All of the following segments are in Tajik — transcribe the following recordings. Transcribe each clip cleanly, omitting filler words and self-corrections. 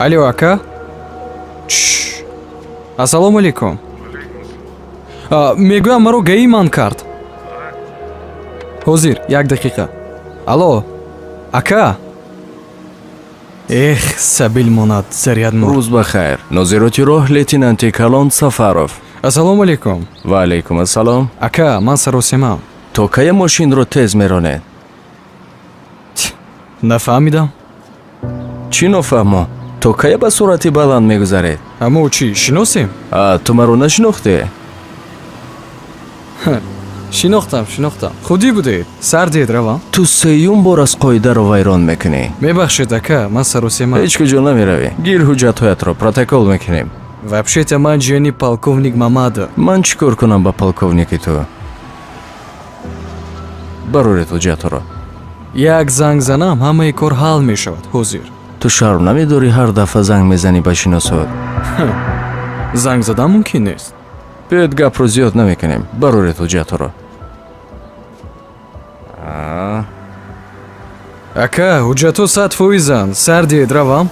Алло, ака? Чш. Ассалому алейкум. Мегӯям маро гаи ман кард. ҳозир, 1 дақиқа. Алло, ака? Эх, сабил монад, зарядмо. Рӯз бахайр. Нозироти роҳ лейтенанти Калон Сафаров. Ассалому алейкум. Ва алейкум ассалом. Ака, ман саросимам. То кая мошинро тез меронед? Нафаҳмидам. Чӣ нофаҳмо? То кая ба суръати баланд мегузаред? Аммо чӣ, шиносем? Ту маро нашинохте? Шинохтам. Худӣ будед? Сардед равам? Ту сеюм бор аз қоидаро вайрон мекунӣ. Мебахшед, ака, ман саросимам. ҳеҷ куҷо намеравӣ. Гир ҳуҷҷатҳоятро протокол мекунем. Вообще-то ман ҷиёни полковник Мамадов. Ман чӣ кор кунам ба полковники ту? Бароред ҳуҷҷатҳоро. Як занг занам, ҳамаи кор ҳал мешавад. ҳозир. Ту шарм намедорӣ ҳар дафъа занг мезанӣ ба шиносот? Занг задан мумкин нест. Биёед гапро зиёд намекунем. Бароред ҳуҷҷатҳоро. Ака, ҳуҷҷатҳо 100%-ан. Сардед равам?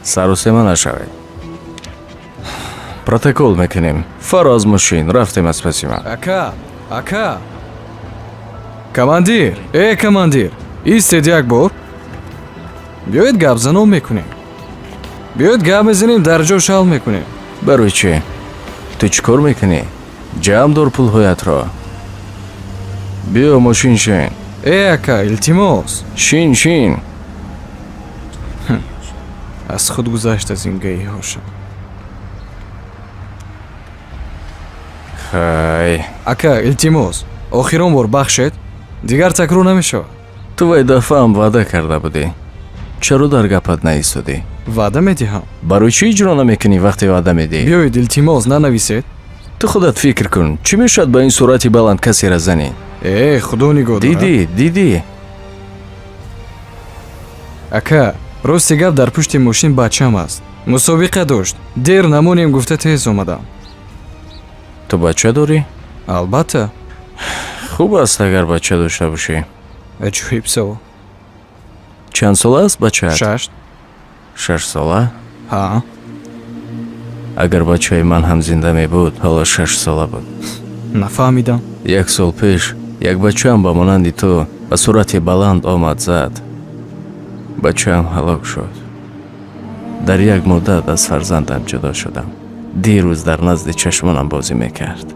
Саросема нашавед. Протокол мекунем. Фаро аз мошин рафтем аз паси ман. Ака. Командир, командир. Истед як бор. Биёед гапзанон мекунем. Биёед гап мезанем, дар ҷош ҳал мекунем. Барои чӣ? Ту чӣ кор мекунӣ? Ҷамъ дор пулҳоятро. Биё мошин шин. Ака, илтимос. Шин. аз худ гузашт аз ин гаиҳошам. хай. Ака, илтимос. охирон бор бахшед. Дигар такрор намешавад. Ту вай дафъаам ваъда карда будӣ. чаро дар гапат наистодӣ? ваъда медиҳам. барои чӣ иҷро намекунӣ вақте ваъда медиҳӣ? биёед илтимос нанависед. ту худат фикр кун. чӣ мешавад ба ин суръати баланд касеро занӣ? худо нигоҳ дорад. дидӣ? ака, рости гап дар пушти мошин бачам аст. мусобиқа дошт. дер намонем гуфта тез омадам. ту бача дорӣ? албатта. хуб аст агар бача дошта бошӣ. аҷоиб савол. чанд сола аст бачаат? 6. 6 сола? ҳа. агар бачаи ман ҳам зинда мебуд, ҳоло 6 сола буд. нафаҳмидам. 1 сол пеш як бачаам ба монанди ту ба суръати баланд омад зад. бачаам ҳалок шуд. дар як муддат аз фарзандам ҷудо шудам. дирӯз дар назди чашмонам бозӣ мекард.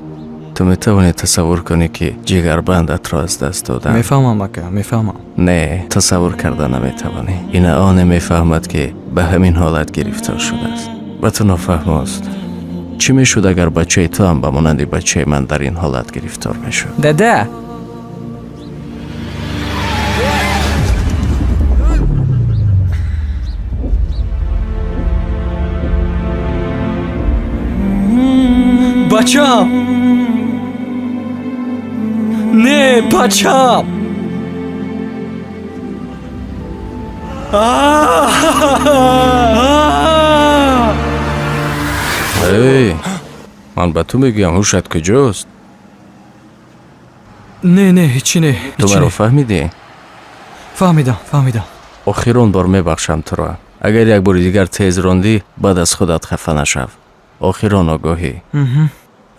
ту метавонӣ тасаввур кунӣ ки ҷигарбандатро аз даст додам? мефаҳмам ака, мефаҳмам. не, тасаввур карда наметавонӣ. ин оне мефаҳмад ки ба ҳамин ҳолат гирифтор шудааст. ба ту нофаҳмост. чӣ мешуд агар бачаи ту ҳам ба монанди бачаи ман дар ин ҳолат гирифтор мешуд? дада. бачам! не, бачам! эй, ман ба ту мегӯям, ҳушат куҷост? не, ҳичӣ не. ту маро фаҳмидӣ? фаҳмидам. охирон бор мебахшам туро. агар як бори дигар тез рондӣ, баъд аз худат хафа нашав. охирон огоҳӣ.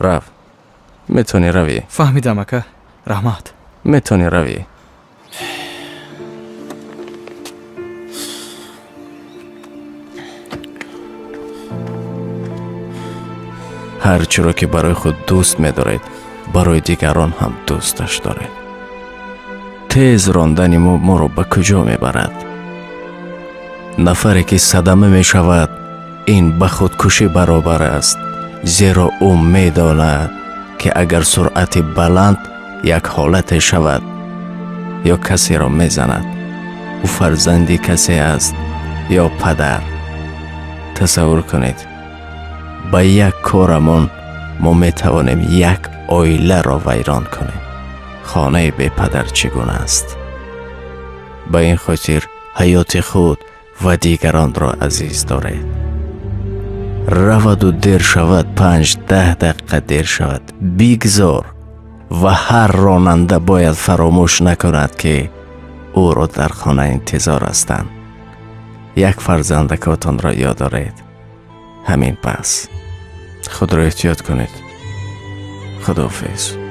рав. метавонӣ равӣ. фаҳмидам ака. раҳмат. метавонӣ равӣ. ҳар чиро ки барои худ дӯст медоред, барои дигарон ҳам дӯсташ доред. тез рондани моро ба куҷо мебарад? нафаре ки садама мешавад, ин ба худкушӣ баробар аст, зеро ӯ медонад ки агар суръати баланд як ҳолате шавад ё касеро мезанад, ӯ фарзанди касе аст ё падар. тасаввур кунед, ба як корамон мо метавонем як оиларо вайрон кунем. хонаи бепадар чӣ гуна аст? با این خاطر حیات خود و دیگران را عزیز دارید. رود و دیر شود 5-10 دقیقه دیر شود بگذار و هر راننده باید فراموش نکند که او را در خانه انتظار هستند. یک فرزندکاتان را یاد دارید. همین بس. خود را احتیاط کنید. خداحافظ.